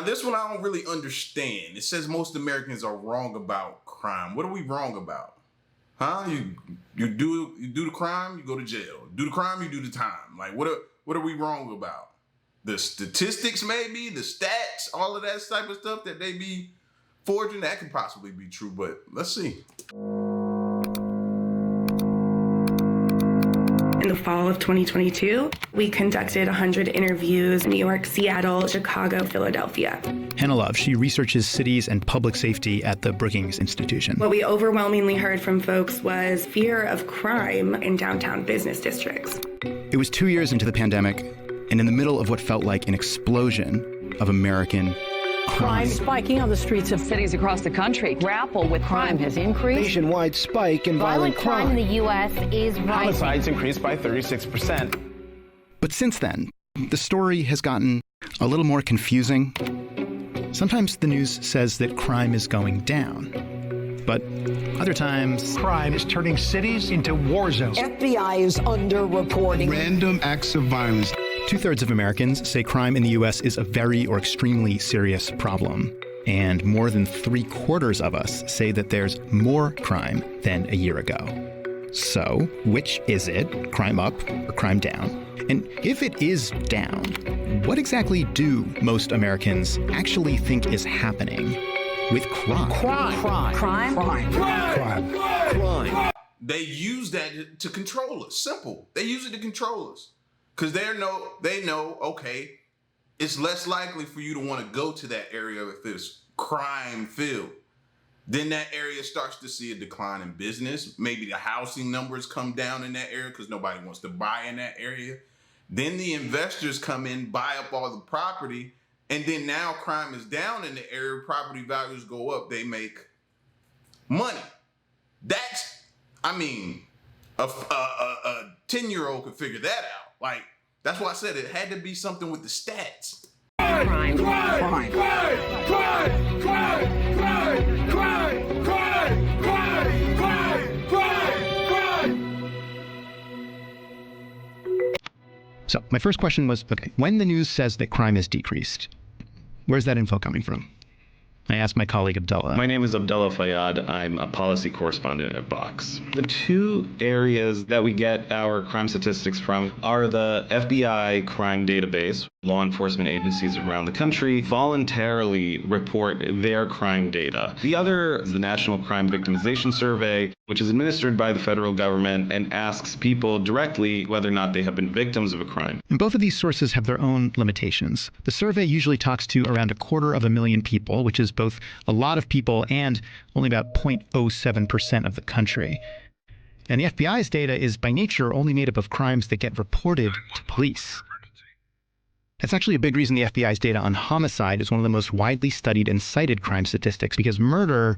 this one I don't really understand. It says most Americans are wrong about crime. What are we wrong about? Huh? You do the crime, you go to jail. Do the crime, you do the time. Like, what are we wrong about? The statistics, maybe, the stats, all of that type of stuff that they be forging, that could possibly be true, but let's see. In the fall of 2022, we conducted 100 interviews in New York, Seattle, Chicago, Philadelphia. Hannah Love, she researches cities and public safety at the Brookings Institution. What we overwhelmingly heard from folks was fear of crime in downtown business districts. It was 2 years into the pandemic, and in the middle of what felt like an explosion of American crime spiking on the streets of cities across the country. Grapple with crime has increased. Nationwide spike in violent crime in the U.S. is rising. Homicides increased by 36%. But since then, the story has gotten a little more confusing. Sometimes the news says that crime is going down, but other times crime is turning cities into war zones. FBI is underreporting Random acts of violence. 2/3 of Americans say crime in the U.S. is a very or extremely serious problem. And more than 3/4 of us say that there's more crime than a year ago. So, which is it? Crime up or crime down? And if it is down, what exactly do most Americans actually think is happening with crime? Crime. They use that to control us. Simple. They use it to control us. Because they know, okay, it's less likely for you to want to go to that area if it's crime filled. Then that area starts to see a decline in business. Maybe the housing numbers come down in that area because nobody wants to buy in that area. Then the investors come in, buy up all the property, and then now crime is down in the area, property values go up, they make money. That's, I mean, a 10-year-old could figure that out. Like, that's why I said it had to be something with the stats. crime. So my first question was, okay, when the news says that crime has decreased, where's that info coming from? I asked my colleague Abdullah. My name is Abdullah Fayyad. I'm a policy correspondent at Vox. The two areas that we get our crime statistics from are the FBI crime database. Law enforcement agencies around the country voluntarily report their crime data. The other is the National Crime Victimization Survey, which is administered by the federal government and asks people directly whether or not they have been victims of a crime. And both of these sources have their own limitations. The survey usually talks to around 250,000 people, which is both a lot of people and only about 0.07% of the country. And the FBI's data is by nature only made up of crimes that get reported to police. That's actually a big reason the FBI's data on homicide is one of the most widely studied and cited crime statistics, because murder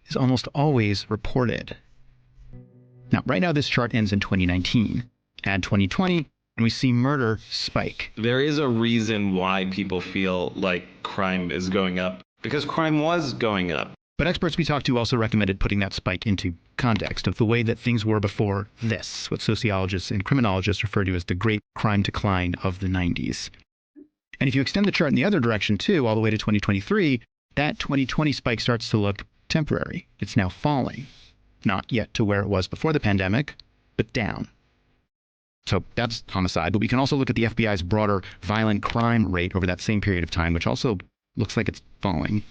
is almost always reported. Now, right now this chart ends in 2019. Add 2020, and we see murder spike. There is a reason why people feel like crime is going up, because crime was going up. But experts we talked to also recommended putting that spike into context of the way that things were before this, what sociologists and criminologists refer to as the great crime decline of the 90s. And if you extend the chart in the other direction too, all the way to 2023, that 2020 spike starts to look temporary. It's now falling. Not yet to where it was before the pandemic, but down. So that's homicide, but we can also look at the FBI's broader violent crime rate over that same period of time, which also looks like it's falling.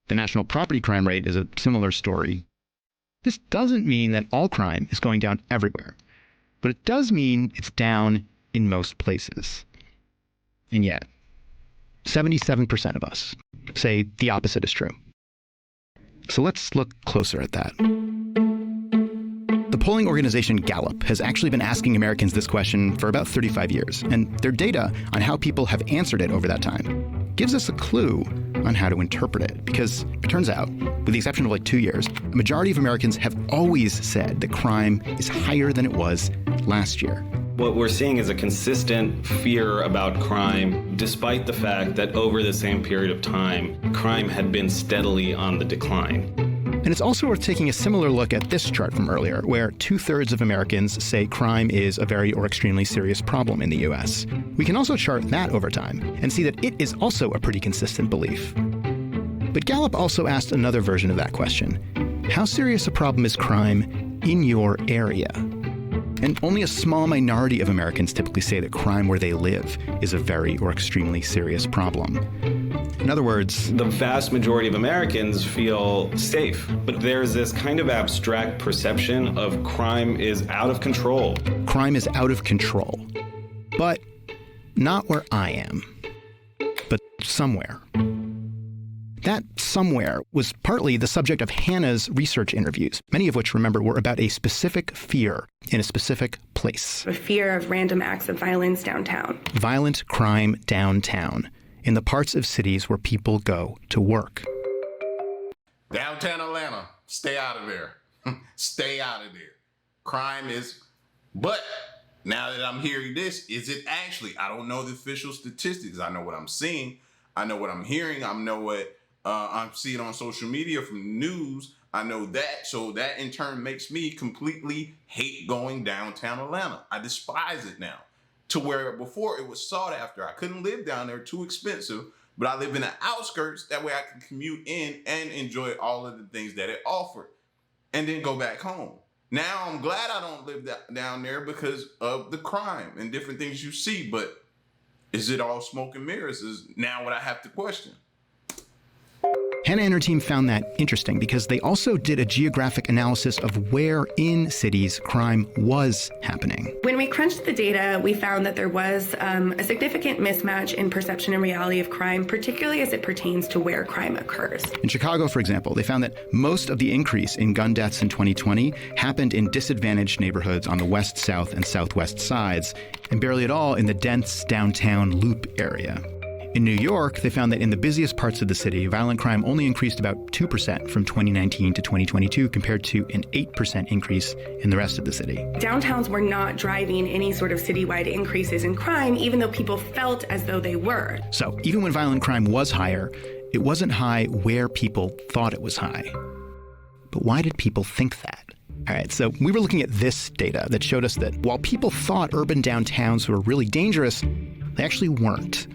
The national property crime rate is a similar story. This doesn't mean that all crime is going down everywhere, but it does mean it's down in most places. And yet, 77% of us say the opposite is true. So let's look closer at that. The polling organization Gallup has actually been asking Americans this question for about 35 years, and their data on how people have answered it over that time gives us a clue on how to interpret it. Because it turns out, with the exception of like 2 years, a majority of Americans have always said that crime is higher than it was last year. What we're seeing is a consistent fear about crime, despite the fact that over the same period of time, crime had been steadily on the decline. And it's also worth taking a similar look at this chart from earlier, where 2/3 of Americans say crime is a very or extremely serious problem in the US. We can also chart that over time and see that it is also a pretty consistent belief. But Gallup also asked another version of that question. How serious a problem is crime in your area? And only a small minority of Americans typically say that crime where they live is a very or extremely serious problem. In other words, The vast majority of Americans feel safe, but there's this kind of abstract perception of crime is out of control. crime is out of control. But not where I am, but somewhere. That somewhere was partly the subject of Hannah's research interviews, many of which, remember, were about a specific fear in a specific place. A fear of random acts of violence downtown. Violent crime downtown, in the parts of cities where people go to work. Downtown Atlanta, stay out of there. Stay out of there. Crime is, but now that I'm hearing this, is it actually, I don't know the official statistics. I know what I'm seeing. I know what I'm hearing. I know what I'm seeing on social media from news. I know that. So that in turn makes me completely hate going downtown Atlanta. I despise it now, to where before it was sought after. I couldn't live down there, too expensive, but I live in the outskirts. That way I can commute in and enjoy all of the things that it offered and then go back home. Now I'm glad I don't live down there because of the crime and different things you see, but is it all smoke and mirrors is now what I have to question. Hannah and her team found that interesting because they also did a geographic analysis of where in cities crime was happening. When we crunched the data, we found that there was a significant mismatch in perception and reality of crime, particularly as it pertains to where crime occurs. In Chicago, for example, they found that most of the increase in gun deaths in 2020 happened in disadvantaged neighborhoods on the west, south, and southwest sides, and barely at all in the dense downtown loop area. In New York, they found that in the busiest parts of the city, violent crime only increased about 2% from 2019 to 2022 compared to an 8% increase in the rest of the city. Downtowns were not driving any sort of citywide increases in crime, even though people felt as though they were. So even when violent crime was higher, it wasn't high where people thought it was high. But why did people think that? All right, so we were looking at this data that showed us that while people thought urban downtowns were really dangerous, they actually weren't.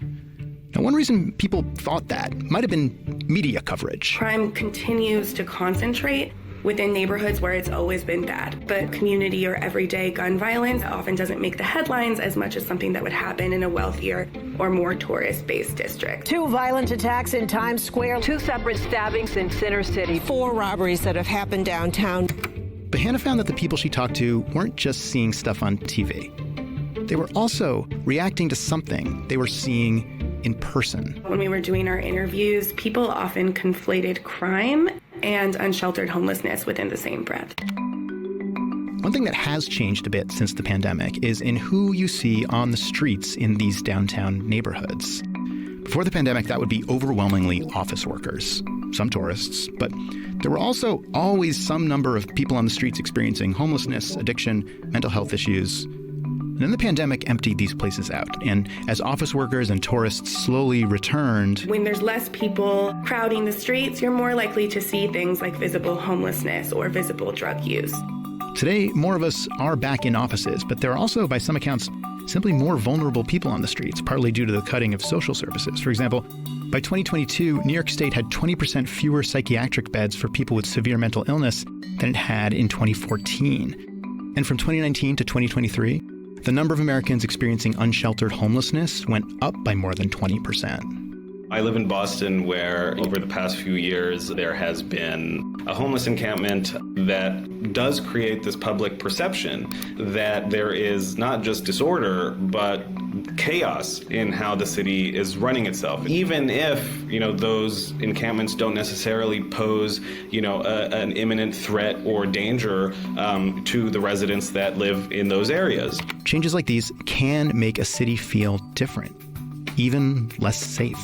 Now, one reason people thought that might have been media coverage. Crime continues to concentrate within neighborhoods where it's always been bad. But community or everyday gun violence often doesn't make the headlines as much as something that would happen in a wealthier or more tourist-based district. 2 violent attacks in Times Square. 2 separate stabbings in Center City. 4 robberies that have happened downtown. But Hannah found that the people she talked to weren't just seeing stuff on TV. They were also reacting to something they were seeing in person. When we were doing our interviews, people often conflated crime and unsheltered homelessness within the same breath. One thing that has changed a bit since the pandemic is in who you see on the streets in these downtown neighborhoods. Before the pandemic, that would be overwhelmingly office workers, some tourists, but there were also always some number of people on the streets experiencing homelessness, addiction, mental health issues. And then the pandemic emptied these places out, and as office workers and tourists slowly returned... When there's less people crowding the streets, you're more likely to see things like visible homelessness or visible drug use. Today, more of us are back in offices, but there are also, by some accounts, simply more vulnerable people on the streets, partly due to the cutting of social services. For example, by 2022, New York State had 20% fewer psychiatric beds for people with severe mental illness than it had in 2014. And from 2019 to 2023, the number of Americans experiencing unsheltered homelessness went up by more than 20%. I live in Boston, where over the past few years, there has been a homeless encampment that does create this public perception that there is not just disorder, but chaos in how the city is running itself. Even if, those encampments don't necessarily pose, an imminent threat or danger to the residents that live in those areas. Changes like these can make a city feel different, even less safe.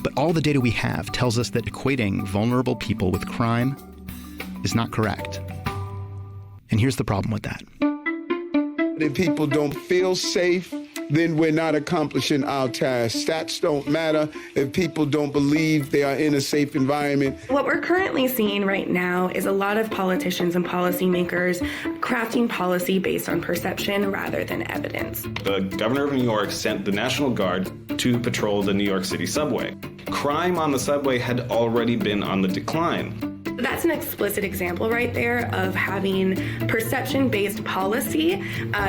But all the data we have tells us that equating vulnerable people with crime is not correct. And here's the problem with that. If people don't feel safe then we're not accomplishing our task. Stats don't matter if people don't believe they are in a safe environment. What we're currently seeing right now is a lot of politicians and policymakers crafting policy based on perception rather than evidence. The governor of New York sent the National Guard to patrol the New York City subway. Crime on the subway had already been on the decline. That's an explicit example right there of having perception-based policy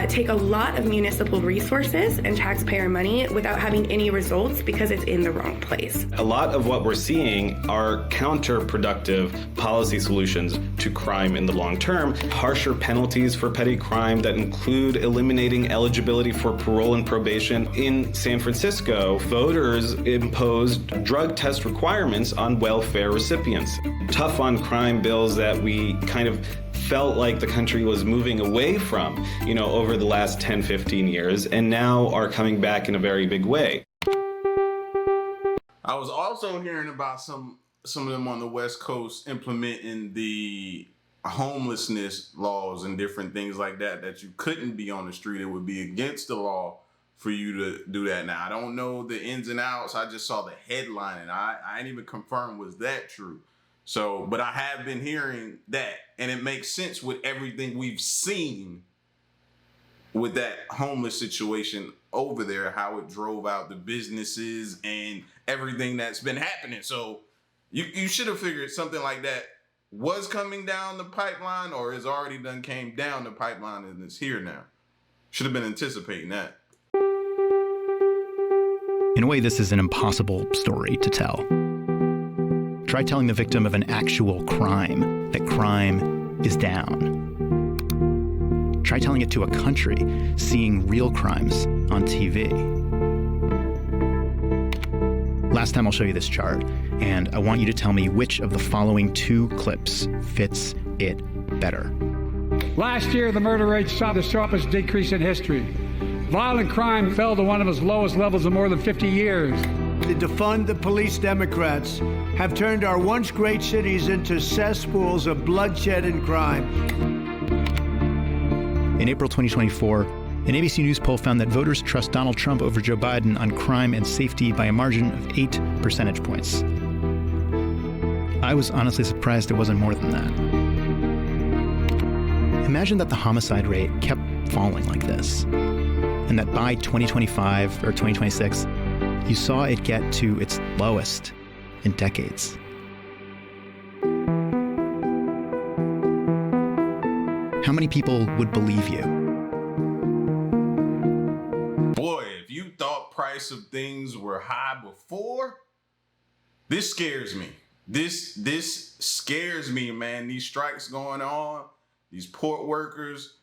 take a lot of municipal resources and taxpayer money without having any results because it's in the wrong place. A lot of what we're seeing are counterproductive policy solutions to crime in the long term. Harsher penalties for petty crime that include eliminating eligibility for parole and probation. In San Francisco, voters imposed drug test requirements on welfare recipients. Tough on crime bills that we kind of felt like the country was moving away from, over the last 10, 15 years, and now are coming back in a very big way. I was also hearing about some of them on the West Coast implementing the homelessness laws and different things like that you couldn't be on the street. It would be against the law for you to do that. Now, I don't know the ins and outs. I just saw the headline, and I ain't even confirmed was that true. So, but I have been hearing that, and it makes sense with everything we've seen with that homeless situation over there, how it drove out the businesses and everything that's been happening. So you should have figured something like that was coming down the pipeline or is already done came down the pipeline and it's here now. Should have been anticipating that. In a way, this is an impossible story to tell. Try telling the victim of an actual crime that crime is down. Try telling it to a country seeing real crimes on TV. Last time I'll show you this chart, and I want you to tell me which of the following two clips fits it better. Last year, the murder rate saw the sharpest decrease in history. Violent crime fell to one of its lowest levels in more than 50 years. The defund the police Democrats have turned our once great cities into cesspools of bloodshed and crime. In April 2024, an ABC News poll found that voters trust Donald Trump over Joe Biden on crime and safety by a margin of 8 percentage points. I was honestly surprised it wasn't more than that. Imagine that the homicide rate kept falling like this, and that by 2025 or 2026, you saw it get to its lowest in decades. How many people would believe you? Boy, if you thought price of things were high before, this scares me. This scares me, man. These strikes going on, these port workers,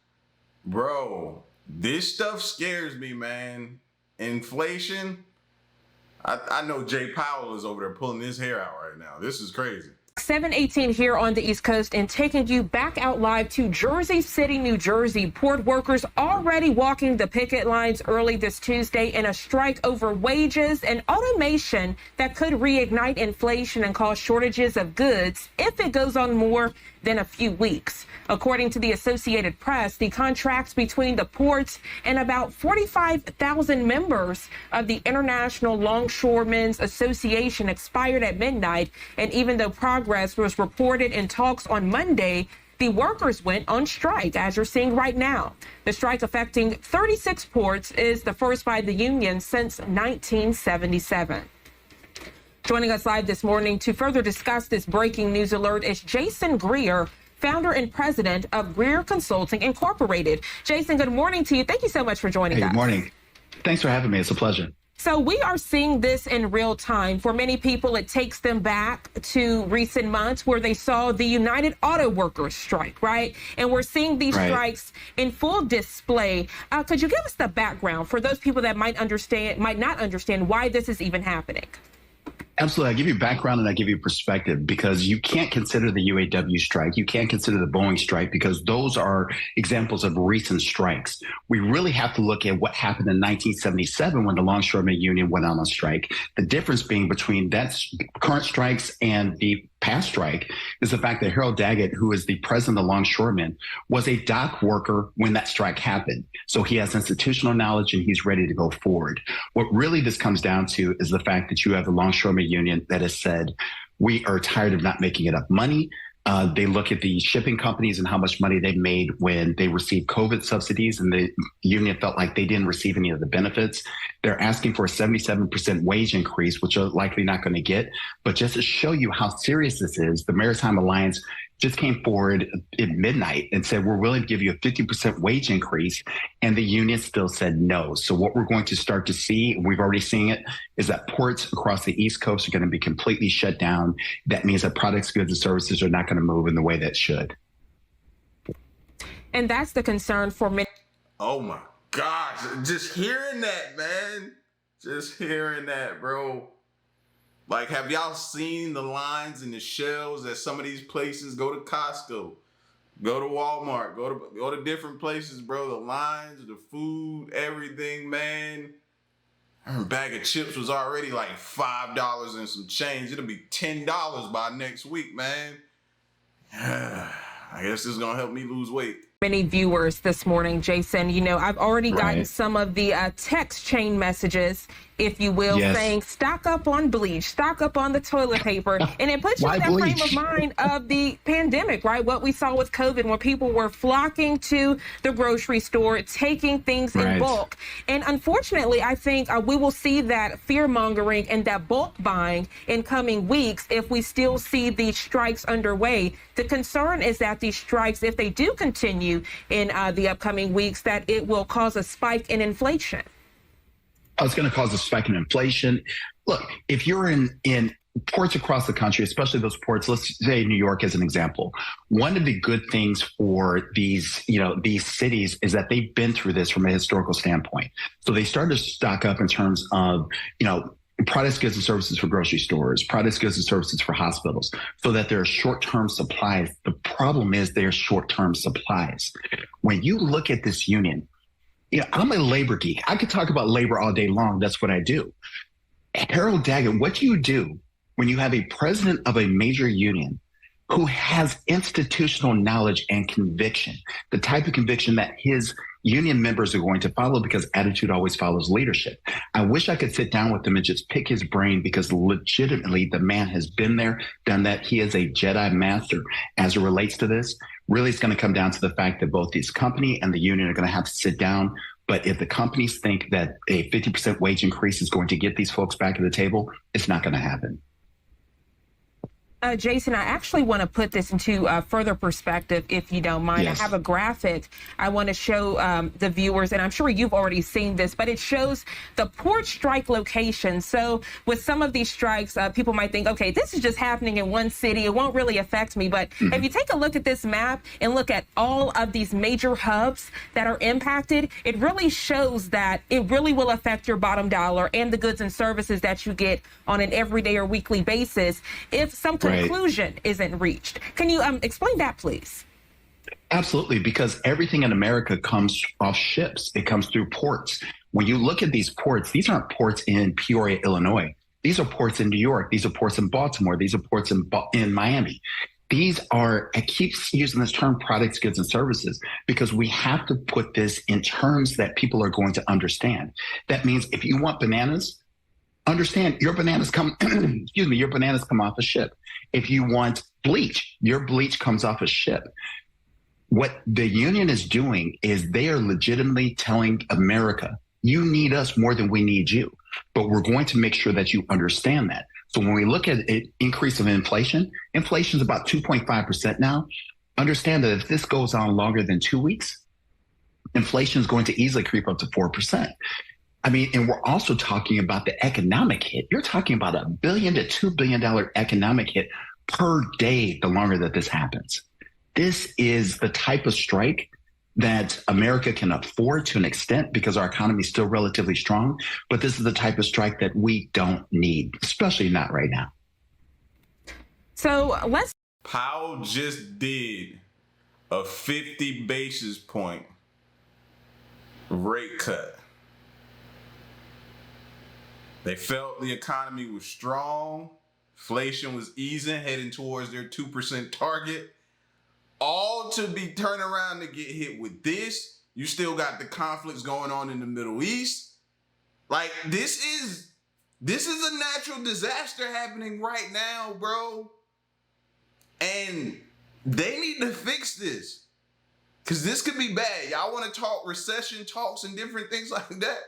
bro, this stuff scares me, man. Inflation. I know Jay Powell is over there pulling his hair out right now. This is crazy. 7:18 here on the East Coast and taking you back out live to Jersey City, New Jersey. Port workers already walking the picket lines early this Tuesday in a strike over wages and automation that could reignite inflation and cause shortages of goods if it goes on more than a few weeks. According to the Associated Press, the contracts between the ports and about 45,000 members of the International Longshoremen's Association expired at midnight. And even though progress was reported in talks on Monday, the workers went on strike, as you're seeing right now. The strike affecting 36 ports is the first by the union since 1977. Joining us live this morning to further discuss this breaking news alert is Jason Greer, founder and president of Greer Consulting Incorporated. Jason, good morning to you. Thank you so much for joining us. Good morning. Thanks for having me. It's a pleasure. So we are seeing this in real time. For many people, it takes them back to recent months where they saw the United Auto Workers strike, right? And we're seeing these strikes in full display. Could you give us the background for those people that might not understand why this is even happening? Absolutely. I give you background and I give you perspective because you can't consider the UAW strike. You can't consider the Boeing strike because those are examples of recent strikes. We really have to look at what happened in 1977 when the Longshoremen Union went on strike. The difference being between that current strikes and the past strike is the fact that Harold Daggett, who is the president of the Longshoremen, was a dock worker when that strike happened. So he has institutional knowledge and he's ready to go forward. What really this comes down to is the fact that you have the Longshoremen Union that has said, we are tired of not making enough money. They look at the shipping companies and how much money they made when they received COVID subsidies, and the union felt like they didn't receive any of the benefits. They're asking for a 77% wage increase, which they're likely not going to get. But just to show you how serious this is, the Maritime Alliance just came forward at midnight and said, we're willing to give you a 50% wage increase. And the union still said no. So what we're going to start to see, and we've already seen it, is that ports across the East Coast are going to be completely shut down. That means that products, goods, and services are not going to move in the way that should. And that's the concern for many. Oh my gosh. Just hearing that, man. Just hearing that, bro. Like, have y'all seen the lines and the shelves at some of these places? Go to Costco, go to Walmart, go to different places, bro. The lines, the food, everything, man. A bag of chips was already like $5 and some change. It'll be $10 by next week, man. I guess this is gonna help me lose weight. Many viewers this morning, Jason. You know, I've already gotten some of the text chain messages, if you will, saying stock up on bleach, stock up on the toilet paper. And it puts you in that frame of mind of the pandemic, right? What we saw with COVID, when people were flocking to the grocery store, taking things in bulk. And unfortunately, I think we will see that fear mongering and that bulk buying in coming weeks if we still see these strikes underway. The concern is that these strikes, if they do continue in the upcoming weeks, that it will cause a spike in inflation. It's going to cause a spike in inflation. Look, if you're in ports across the country, especially those ports, let's say New York as an example, one of the good things for these cities is that they've been through this from a historical standpoint. So they started to stock up in terms of, products, goods, and services for grocery stores, products, goods, and services for hospitals, so that there are short-term supplies. The problem is they're short-term supplies. When you look at this union, I'm a labor geek. I could talk about labor all day long. That's what I do. Harold Daggett, what do you do when you have a president of a major union who has institutional knowledge and conviction, the type of conviction that his union members are going to follow, because attitude always follows leadership? I wish I could sit down with him and just pick his brain, because legitimately the man has been there, done that. He is a Jedi master as it relates to this. Really, it's going to come down to the fact that both this company and the union are going to have to sit down. But if the companies think that a 50% wage increase is going to get these folks back at the table, it's not going to happen. Jason, I actually want to put this into further perspective, if you don't mind. Yes. I have a graphic I want to show the viewers, and I'm sure you've already seen this, but it shows the port strike location. So with some of these strikes, people might think, okay, this is just happening in one city. It won't really affect me. But if you take a look at this map and look at all of these major hubs that are impacted, it really shows that it really will affect your bottom dollar and the goods and services that you get on an everyday or weekly basis if some conclusion isn't reached. Can you explain that, please? Absolutely, because everything in America comes off ships. It comes through ports. When you look at these ports, these aren't ports in Peoria, Illinois. These are ports in New York. These are ports in Baltimore. These are ports in Miami. These are, I keep using this term, products, goods, and services, because we have to put this in terms that people are going to understand. That means if you want bananas, understand your bananas come, your bananas come off a ship. If you want bleach, your bleach comes off a ship. What the union is doing is they are legitimately telling America, you need us more than we need you, but we're going to make sure that you understand that. So when we look at an increase of inflation is about 2.5% now. Understand that if this goes on longer than 2 weeks, inflation is going to easily creep up to 4%. I mean, and we're also talking about the economic hit. You're talking about $1 billion to $2 billion economic hit per day the longer that this happens. This is the type of strike that America can afford to an extent because our economy is still relatively strong. But this is the type of strike that we don't need, especially not right now. So Powell just did a 50 basis point rate cut. They felt the economy was strong. Inflation was easing, heading towards their 2% target. All to be turned around to get hit with this. You still got the conflicts going on in the Middle East. Like, this is a natural disaster happening right now, bro. And they need to fix this. Because this could be bad. Y'all want to talk recession talks and different things like that?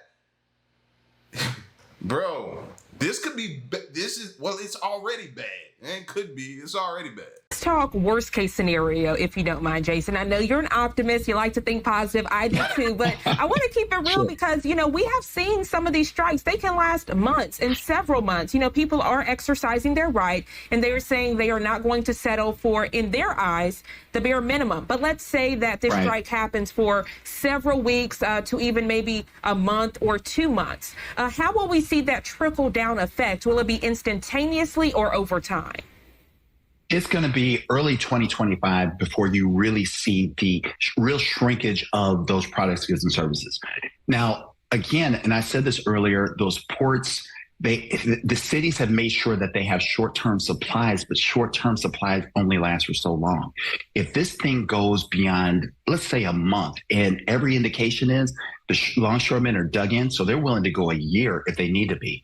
Bro, this could be, it's already bad. It could be, it's already bad. Let's talk worst case scenario, if you don't mind, Jason. I know you're an optimist. You like to think positive. I do too. But I want to keep it real because, we have seen some of these strikes. They can last months and several months. People are exercising their right and they're saying they are not going to settle for, in their eyes, the bare minimum. But let's say that this strike happens for several weeks to even maybe a month or 2 months. How will we see that trickle down effect? Will it be instantaneously or over time? It's going to be early 2025 before you really see the real shrinkage of those products, goods, and services. Now, again, and I said this earlier, those ports, the cities have made sure that they have short-term supplies, but short-term supplies only last for so long. If this thing goes beyond, let's say, a month, and every indication is the longshoremen are dug in, so they're willing to go a year if they need to be.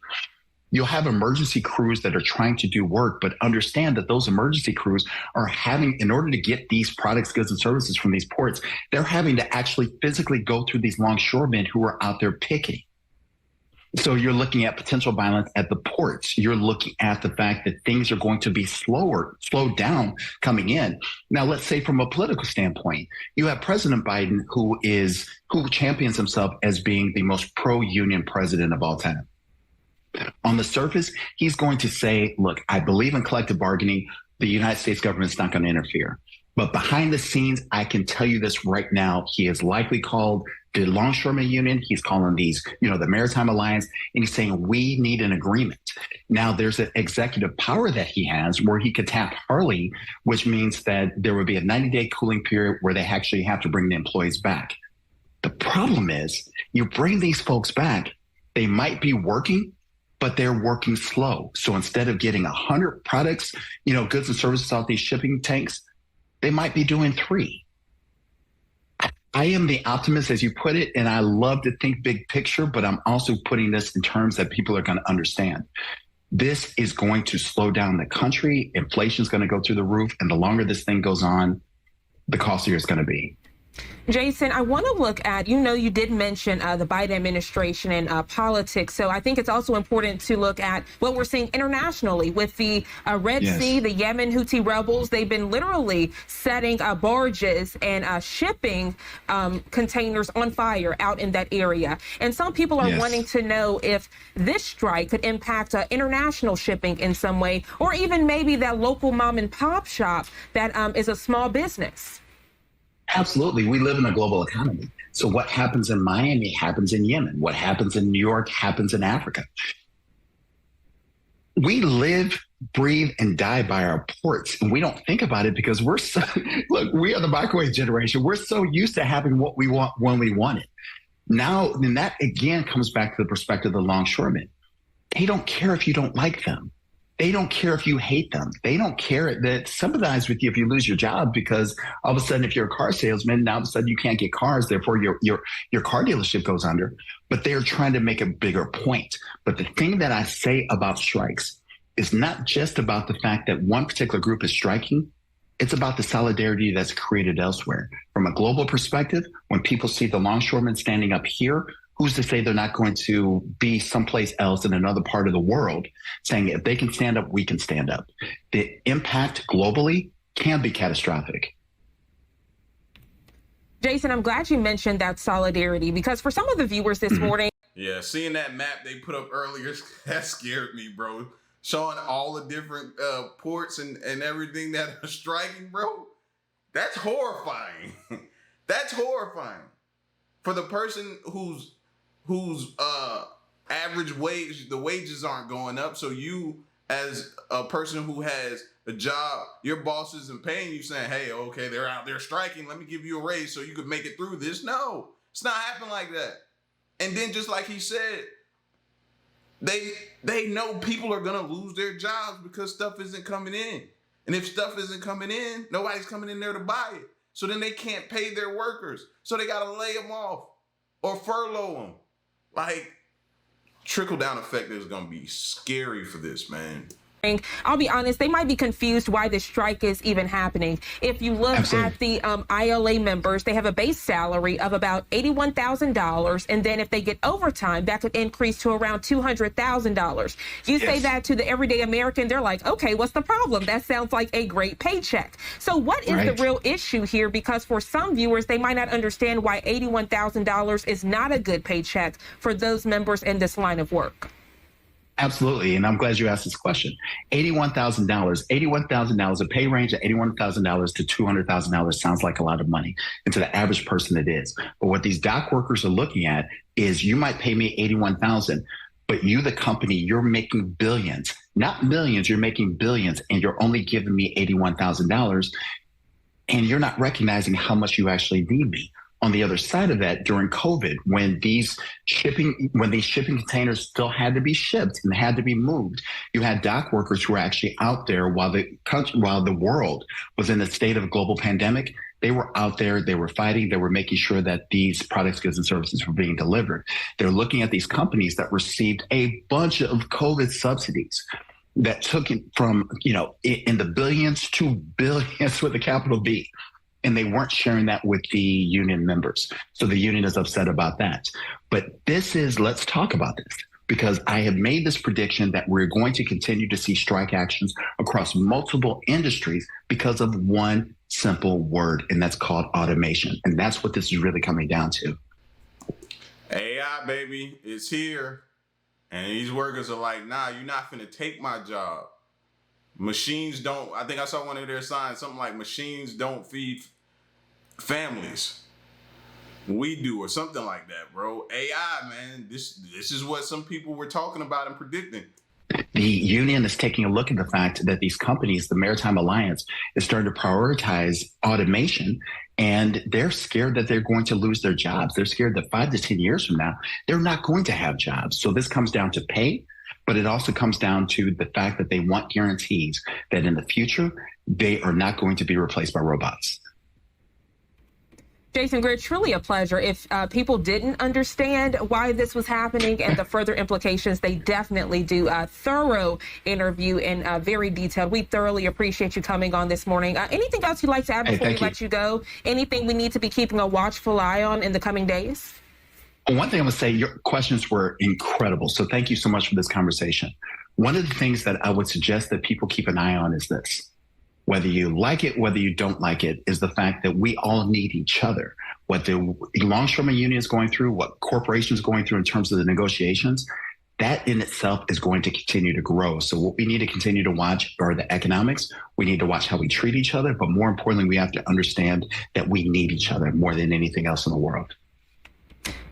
You'll have emergency crews that are trying to do work, but understand that those emergency crews are having, in order to get these products, goods, and services from these ports, they're having to actually physically go through these longshoremen who are out there picketing. So you're looking at potential violence at the ports. You're looking at the fact that things are going to be slowed down coming in. Now, let's say from a political standpoint, you have President Biden who champions himself as being the most pro-union president of all time. On the surface, he's going to say, look, I believe in collective bargaining. The United States government's not going to interfere. But behind the scenes, I can tell you this right now. He has likely called the Longshoremen Union. He's calling these, the Maritime Alliance, and he's saying we need an agreement. Now, there's an executive power that he has where he could tap Harley, which means that there would be a 90-day cooling period where they actually have to bring the employees back. The problem is you bring these folks back, they might be working, but they're working slow. So instead of getting 100 products, goods and services off these shipping tanks, they might be doing 3. I am the optimist, as you put it, and I love to think big picture, but I'm also putting this in terms that people are going to understand. This is going to slow down the country. Inflation is going to go through the roof, and the longer this thing goes on, the costlier it's going to be. Jason, I want to look at, you did mention the Biden administration and politics. So I think it's also important to look at what we're seeing internationally with the Red Sea, the Yemen Houthi rebels. They've been literally setting barges and shipping containers on fire out in that area. And some people are wanting to know if this strike could impact international shipping in some way, or even maybe that local mom and pop shop that is a small business. Absolutely. We live in a global economy. So what happens in Miami happens in Yemen. What happens in New York happens in Africa. We live, breathe, and die by our ports. And we don't think about it because we are the microwave generation. We're so used to having what we want when we want it. Now, then that again comes back to the perspective of the longshoremen. They don't care if you don't like them. They don't care if you hate them. They don't care that sympathize with you if you lose your job, because all of a sudden, if you're a car salesman, now all of a sudden you can't get cars. Therefore, your car dealership goes under. But they're trying to make a bigger point. But the thing that I say about strikes is not just about the fact that one particular group is striking. It's about the solidarity that's created elsewhere. From a global perspective, when people see the longshoremen standing up here, who's to say they're not going to be someplace else in another part of the world saying if they can stand up, we can stand up. The impact globally can be catastrophic. Jason, I'm glad you mentioned that solidarity, because for some of the viewers this morning. Yeah, seeing that map they put up earlier, that scared me, bro. Showing all the different ports and everything that are striking, bro. That's horrifying. That's horrifying. For the person whose average wage, the wages aren't going up. So you, as a person who has a job, your boss isn't paying you, saying, hey, okay, they're out there striking, let me give you a raise so you could make it through this. No, it's not happening like that. And then just like he said, They know people are gonna lose their jobs because stuff isn't coming in. And if stuff isn't coming in, nobody's coming in there to buy it. So then they can't pay their workers. So they gotta lay them off or furlough them. Like, trickle-down effect is gonna be scary for this, man. I'll be honest, they might be confused why this strike is even happening. If you look at the ILA members, they have a base salary of about $81,000. And then if they get overtime, that could increase to around $200,000. You say that to the everyday American, they're like, okay, what's the problem? That sounds like a great paycheck. So what is the real issue here? Because for some viewers, they might not understand why $81,000 is not a good paycheck for those members in this line of work. Absolutely. And I'm glad you asked this question. $81,000, a pay range of $81,000 to $200,000 sounds like a lot of money. And to the average person, it is. But what these dock workers are looking at is you might pay me $81,000, but you, the company, you're making billions, not millions, you're making billions, and you're only giving me $81,000, and you're not recognizing how much you actually need me. On the other side of that, during COVID, when these shipping containers still had to be shipped and had to be moved, you had dock workers who were actually out there while the world was in a state of global pandemic. They were out there, they were fighting, they were making sure that these products, goods, and services were being delivered. They're looking at these companies that received a bunch of COVID subsidies that took it from, in the billions to billions with a capital B. And they weren't sharing that with the union members. So the union is upset about that. But let's talk about this, because I have made this prediction that we're going to continue to see strike actions across multiple industries because of one simple word, and that's called automation. And that's what this is really coming down to. AI, baby, it's here. And these workers are like, nah, you're not finna take my job. Machines don't, I think I saw one of their signs, something like machines don't feed families. We do, or something like that, bro. AI, man, this is what some people were talking about and predicting. The union is taking a look at the fact that these companies, the Maritime Alliance, is starting to prioritize automation, and they're scared that they're going to lose their jobs. They're scared that 5 to 10 years from now, they're not going to have jobs. So this comes down to pay. But it also comes down to the fact that they want guarantees that in the future, they are not going to be replaced by robots. Jason Greer, truly a pleasure. If people didn't understand why this was happening and the further implications, they definitely do a thorough interview and very detailed. We thoroughly appreciate you coming on this morning. Anything else you'd like to add before we let you go? Anything we need to be keeping a watchful eye on in the coming days? One thing I would say, your questions were incredible. So thank you so much for this conversation. One of the things that I would suggest that people keep an eye on is this. Whether you like it, whether you don't like it, is the fact that we all need each other. What the longshoreman union is going through, what corporations are going through in terms of the negotiations, that in itself is going to continue to grow. So what we need to continue to watch are the economics. We need to watch how we treat each other. But more importantly, we have to understand that we need each other more than anything else in the world.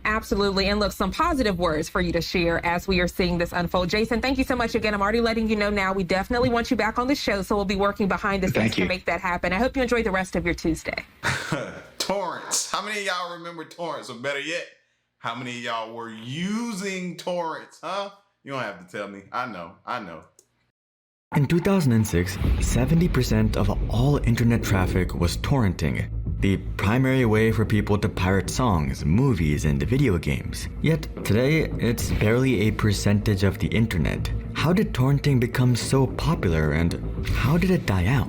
Absolutely. And look, some positive words for you to share as we are seeing this unfold. Jason, thank you so much again. I'm already letting you know now, we definitely want you back on the show. So we'll be working behind the scenes to make that happen. I hope you enjoy the rest of your Tuesday. Torrents. How many of y'all remember torrents? Or better yet, how many of y'all were using torrents? Huh? You don't have to tell me. I know. In 2006, 70% of all internet traffic was torrenting, the primary way for people to pirate songs, movies, and video games. Yet today, it's barely a percentage of the internet. How did torrenting become so popular, and how did it die out?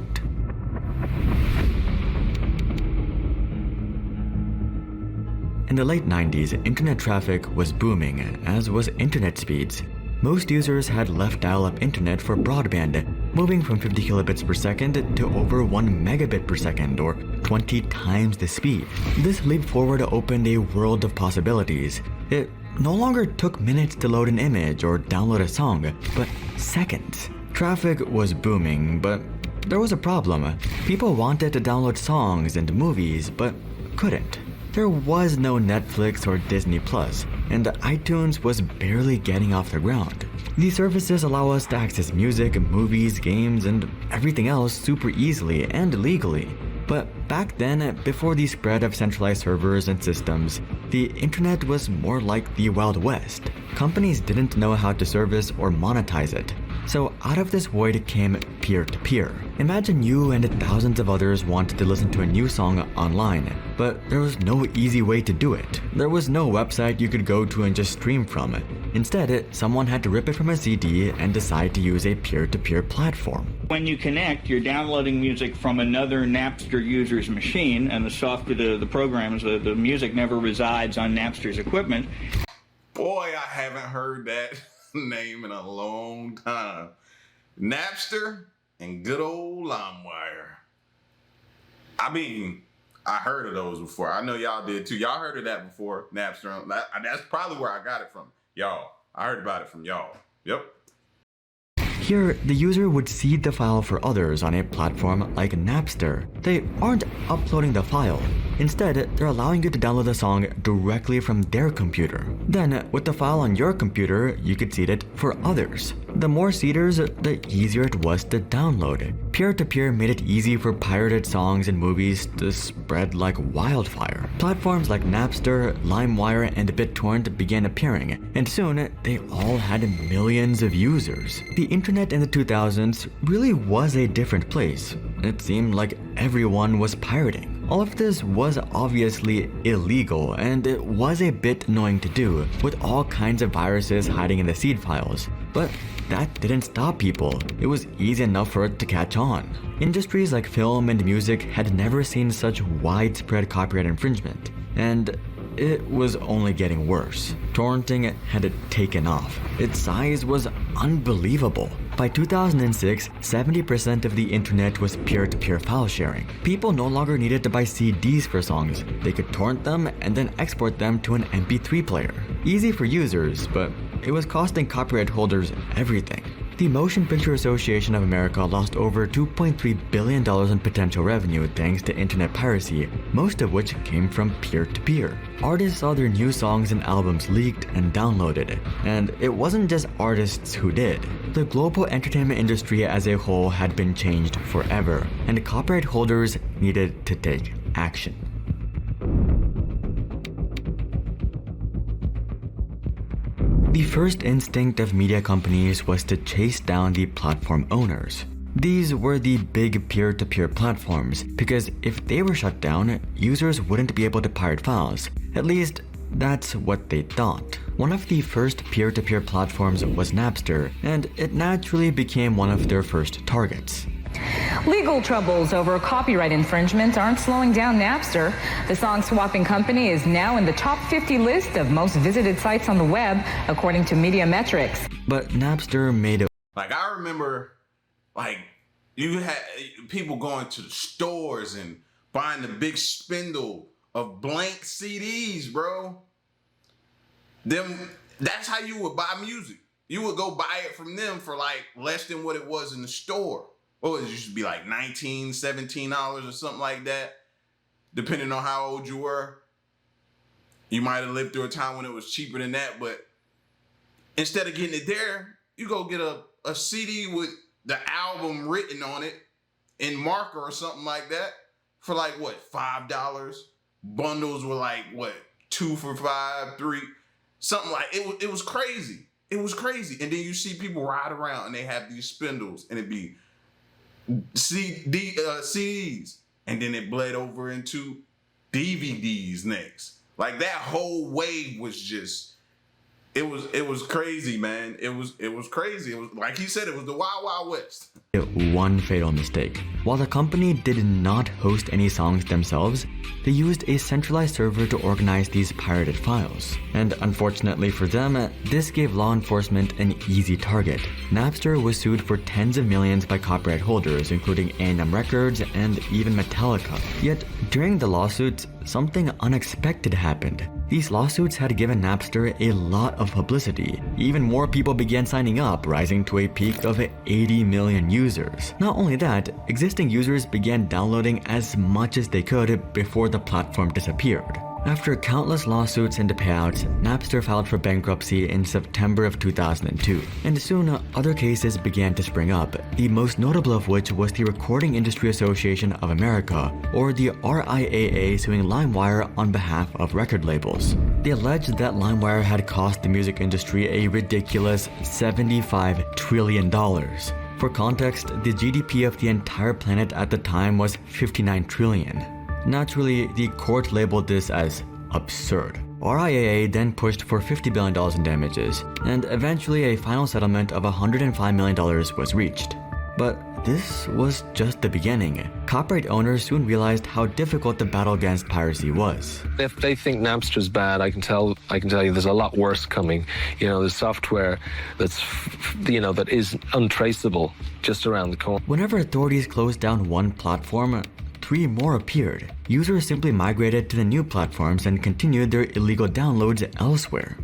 In the late 90s, internet traffic was booming, as was internet speeds. Most users had left dial-up internet for broadband, moving from 50 kilobits per second to over 1 megabit per second, or 20 times the speed. This leap forward opened a world of possibilities. It no longer took minutes to load an image or download a song, but seconds. Traffic was booming, but there was a problem. People wanted to download songs and movies, but couldn't. There was no Netflix or Disney Plus, and iTunes was barely getting off the ground. These services allow us to access music, movies, games, and everything else super easily and legally. But back then, before the spread of centralized servers and systems, the internet was more like the Wild West. Companies didn't know how to service or monetize it. So out of this void came peer-to-peer. Imagine you and thousands of others wanted to listen to a new song online, but there was no easy way to do it. There was no website you could go to and just stream from it. Instead, someone had to rip it from a CD and decide to use a peer-to-peer platform. When you connect, you're downloading music from another Napster user's machine, and the software, the programs, the music never resides on Napster's equipment. Boy, I haven't heard that name in a long time. Napster and good old LimeWire. I mean, I heard of those before. I know y'all did too. Y'all heard of that before, Napster. That's probably where I got it from. Y'all. I heard about it from y'all. Yep. Here, the user would seed the file for others on a platform like Napster. They aren't uploading the file. Instead, they're allowing you to download the song directly from their computer. Then, with the file on your computer, you could seed it for others. The more seeders, the easier it was to download. Peer-to-peer made it easy for pirated songs and movies to spread like wildfire. Platforms like Napster, LimeWire, and BitTorrent began appearing, and soon they all had millions of users. The internet in the 2000s really was a different place. It seemed like everyone was pirating. All of this was obviously illegal, and it was a bit annoying to do, with all kinds of viruses hiding in the seed files. But that didn't stop people. It was easy enough for it to catch on. Industries like film and music had never seen such widespread copyright infringement, and it was only getting worse. Torrenting had taken off. Its size was unbelievable. By 2006, 70% of the internet was peer-to-peer file sharing. People no longer needed to buy CDs for songs. They could torrent them and then export them to an MP3 player. Easy for users, but it was costing copyright holders everything. The Motion Picture Association of America lost over $2.3 billion in potential revenue thanks to internet piracy, most of which came from peer-to-peer. Artists saw their new songs and albums leaked and downloaded, and it wasn't just artists who did. The global entertainment industry as a whole had been changed forever, and copyright holders needed to take action. The first instinct of media companies was to chase down the platform owners. These were the big peer-to-peer platforms, because if they were shut down, users wouldn't be able to pirate files. At least, that's what they thought. One of the first peer-to-peer platforms was Napster, and it naturally became one of their first targets. Legal troubles over copyright infringement aren't slowing down Napster. The song-swapping company is now in the top 50 list of most visited sites on the web, according to Media Metrics. But Napster made it. Like, I remember, like, you had people going to the stores and buying the big spindle of blank CDs, bro. That's how you would buy music. You would go buy it from them for like less than what it was in the store. What was it? Used to be like $19, $17 or something like that, depending on how old you were. You might have lived through a time when it was cheaper than that, but instead of getting it there, you go get a CD with the album written on it in marker or something like that for like, what, $5? Bundles were like, what, 2 for $5, 3, something like it was crazy. It was crazy. And then you see people ride around and they have these spindles and it'd be CDs, and then it bled over into DVDs next. Like that whole wave was just, it was crazy, man. It was crazy. It was, like he said, it was the Wild Wild West. One fatal mistake. While the company did not host any songs themselves, they used a centralized server to organize these pirated files. And unfortunately for them, this gave law enforcement an easy target. Napster was sued for tens of millions by copyright holders, including A&M Records and even Metallica. Yet, during the lawsuits, something unexpected happened. These lawsuits had given Napster a lot of publicity. Even more people began signing up, rising to a peak of 80 million users. Not only that, existing users began downloading as much as they could before the platform disappeared. After countless lawsuits and payouts, Napster filed for bankruptcy in September of 2002, and soon other cases began to spring up, the most notable of which was the Recording Industry Association of America, or the RIAA, suing LimeWire on behalf of record labels. They alleged that LimeWire had cost the music industry a ridiculous $75 trillion. For context, the GDP of the entire planet at the time was $59 trillion. Naturally, the court labeled this as absurd. RIAA then pushed for $50 billion in damages, and eventually a final settlement of $105 million was reached. But this was just the beginning. Copyright owners soon realized how difficult the battle against piracy was. If they think Napster's bad, I can tell you there's a lot worse coming. There's software that's, that is untraceable just around the corner. Whenever authorities closed down one platform, 3 more appeared. Users simply migrated to the new platforms and continued their illegal downloads elsewhere.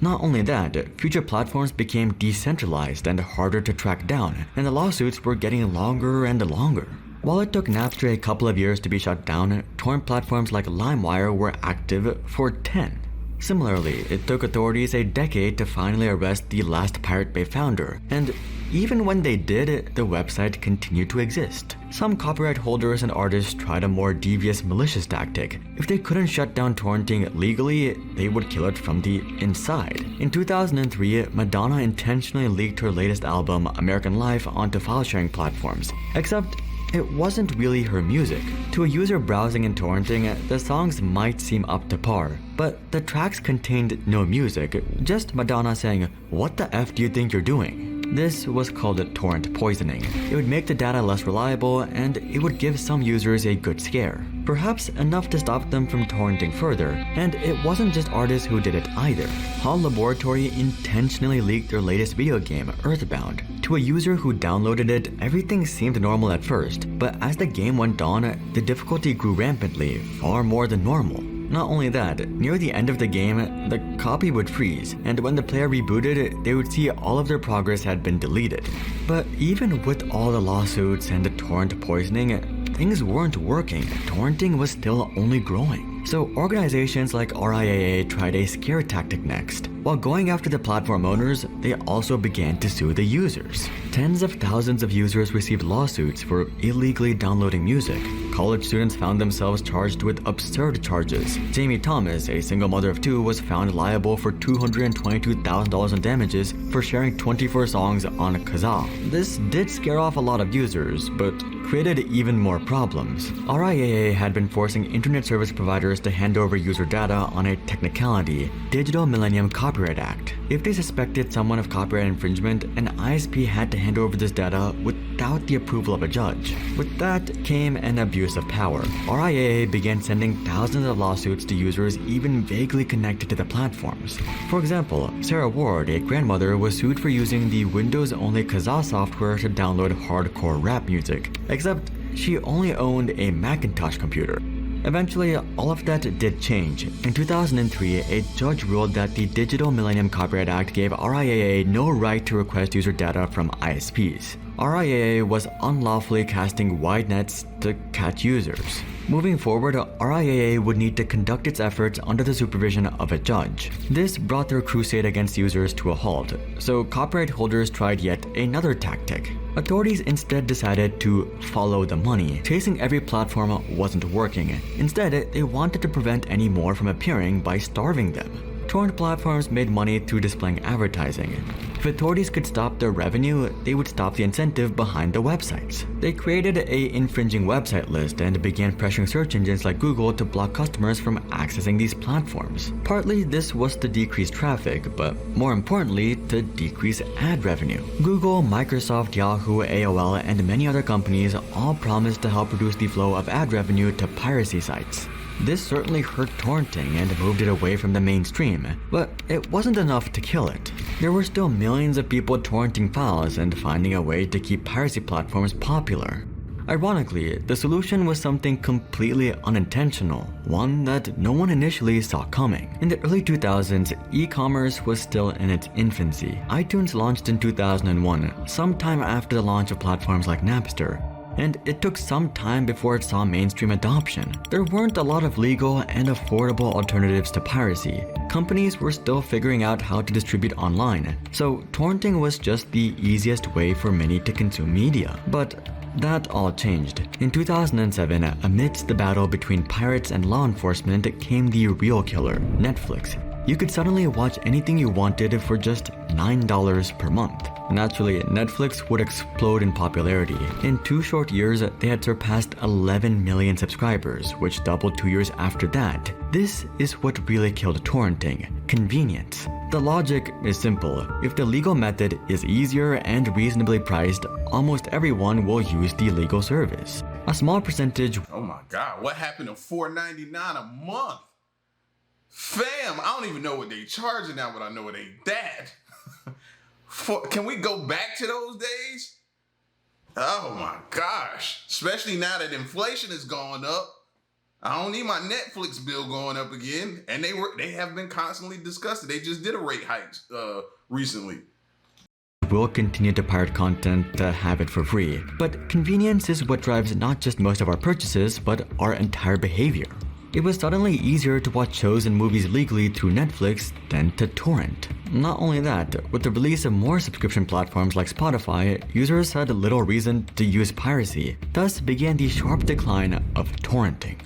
Not only that, future platforms became decentralized and harder to track down, and the lawsuits were getting longer and longer. While it took Napster a couple of years to be shut down, torrent platforms like LimeWire were active for 10. Similarly, it took authorities a decade to finally arrest the last Pirate Bay founder, and even when they did, the website continued to exist. Some copyright holders and artists tried a more devious, malicious tactic. If they couldn't shut down torrenting legally, they would kill it from the inside. In 2003, Madonna intentionally leaked her latest album, American Life, onto file-sharing platforms, except it wasn't really her music. To a user browsing and torrenting, the songs might seem up to par, but the tracks contained no music, just Madonna saying, "What the F do you think you're doing?" This was called torrent poisoning. It would make the data less reliable, and it would give some users a good scare. Perhaps enough to stop them from torrenting further, and it wasn't just artists who did it either. HAL Laboratory intentionally leaked their latest video game, Earthbound. To a user who downloaded it, everything seemed normal at first, but as the game went on, the difficulty grew rampantly, far more than normal. Not only that, near the end of the game, the copy would freeze, and when the player rebooted, they would see all of their progress had been deleted. But even with all the lawsuits and the torrent poisoning, things weren't working. Torrenting was still only growing. So organizations like RIAA tried a scare tactic next. While going after the platform owners, they also began to sue the users. Tens of thousands of users received lawsuits for illegally downloading music. College students found themselves charged with absurd charges. Jamie Thomas, a single mother of 2, was found liable for $222,000 in damages for sharing 24 songs on Kazaa. This did scare off a lot of users, but created even more problems. RIAA had been forcing internet service providers to hand over user data on a technicality, Digital Millennium Copyright Act. If they suspected someone of copyright infringement, an ISP had to hand over this data without the approval of a judge. With that came an abuse of power. RIAA began sending thousands of lawsuits to users even vaguely connected to the platforms. For example, Sarah Ward, a grandmother, was sued for using the Windows-only Kazaa software to download hardcore rap music, except she only owned a Macintosh computer. Eventually, all of that did change. In 2003, a judge ruled that the Digital Millennium Copyright Act gave RIAA no right to request user data from ISPs. RIAA was unlawfully casting wide nets to catch users. Moving forward, RIAA would need to conduct its efforts under the supervision of a judge. This brought their crusade against users to a halt, so copyright holders tried yet another tactic. Authorities instead decided to follow the money. Chasing every platform wasn't working. Instead, they wanted to prevent any more from appearing by starving them. Torrent platforms made money through displaying advertising. If authorities could stop their revenue, they would stop the incentive behind the websites. They created a infringing website list and began pressuring search engines like Google to block customers from accessing these platforms. Partly this was to decrease traffic, but more importantly, to decrease ad revenue. Google, Microsoft, Yahoo, AOL, and many other companies all promised to help reduce the flow of ad revenue to piracy sites. This certainly hurt torrenting and moved it away from the mainstream, but it wasn't enough to kill it. There were still millions of people torrenting files and finding a way to keep piracy platforms popular. Ironically, the solution was something completely unintentional, one that no one initially saw coming. In the early 2000s, e-commerce was still in its infancy. iTunes launched in 2001, sometime after the launch of platforms like Napster. and it took some time before it saw mainstream adoption. There weren't a lot of legal and affordable alternatives to piracy. Companies were still figuring out how to distribute online, so torrenting was just the easiest way for many to consume media. But that all changed. In 2007, amidst the battle between pirates and law enforcement came the real killer, Netflix. You could suddenly watch anything you wanted for just $9 per month. Naturally, Netflix would explode in popularity. In 2 short years, they had surpassed 11 million subscribers, which doubled 2 years after that. This is what really killed torrenting: convenience. The logic is simple. If the legal method is easier and reasonably priced, almost everyone will use the legal service. A small percentage— Oh my God, what happened to $4.99 a month? Fam, I don't even know what they charging now, but I know it ain't that. Can we go back to those days? Oh my gosh, especially now that inflation has gone up. I don't need my Netflix bill going up again. And they have been constantly discussing. They just did a rate hike recently. Will continue to pirate content to have it for free. But convenience is what drives not just most of our purchases, but our entire behavior. It was suddenly easier to watch shows and movies legally through Netflix than to torrent. Not only that, with the release of more subscription platforms like Spotify, users had little reason to use piracy. Thus began the sharp decline of torrenting.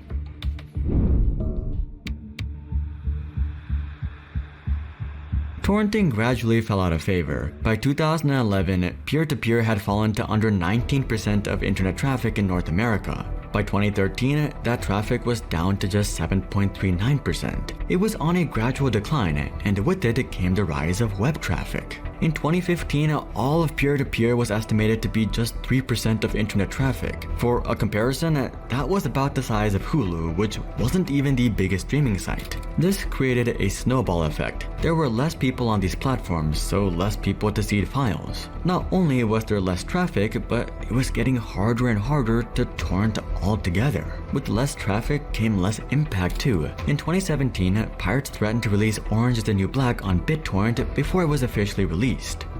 Torrenting gradually fell out of favor. By 2011, peer-to-peer had fallen to under 19% of internet traffic in North America. By 2013, that traffic was down to just 7.39%. It was on a gradual decline, and with it came the rise of web traffic. In 2015, all of peer-to-peer was estimated to be just 3% of internet traffic. For a comparison, that was about the size of Hulu, which wasn't even the biggest streaming site. This created a snowball effect. There were less people on these platforms, so less people to seed files. Not only was there less traffic, but it was getting harder and harder to torrent altogether. With less traffic came less impact too. In 2017, pirates threatened to release Orange is the New Black on BitTorrent before it was officially released.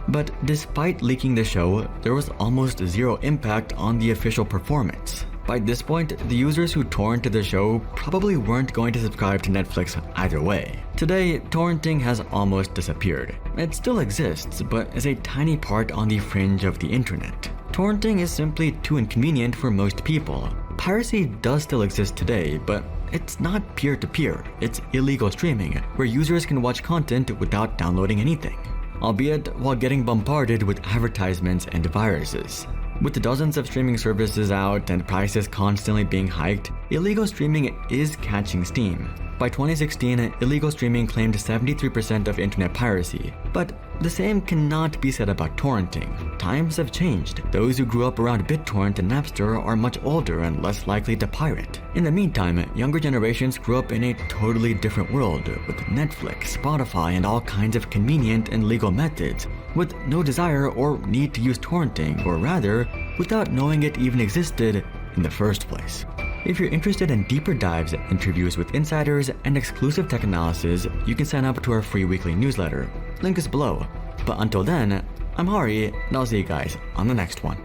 But despite leaking the show, there was almost zero impact on the official performance. By this point, the users who torrented the show probably weren't going to subscribe to Netflix either way. Today, torrenting has almost disappeared. It still exists, but is a tiny part on the fringe of the internet. Torrenting is simply too inconvenient for most people. Piracy does still exist today, but it's not peer-to-peer. It's illegal streaming, where users can watch content without downloading anything, albeit while getting bombarded with advertisements and viruses. With dozens of streaming services out and prices constantly being hiked, illegal streaming is catching steam. By 2016, illegal streaming claimed 73% of internet piracy, but the same cannot be said about torrenting. Times have changed. Those who grew up around BitTorrent and Napster are much older and less likely to pirate. In the meantime, younger generations grew up in a totally different world with Netflix, Spotify, and all kinds of convenient and legal methods, with no desire or need to use torrenting, or rather, without knowing it even existed in the first place. If you're interested in deeper dives, interviews with insiders, and exclusive tech analysis, you can sign up to our free weekly newsletter. Link is below. But until then, I'm Hari, and I'll see you guys on the next one.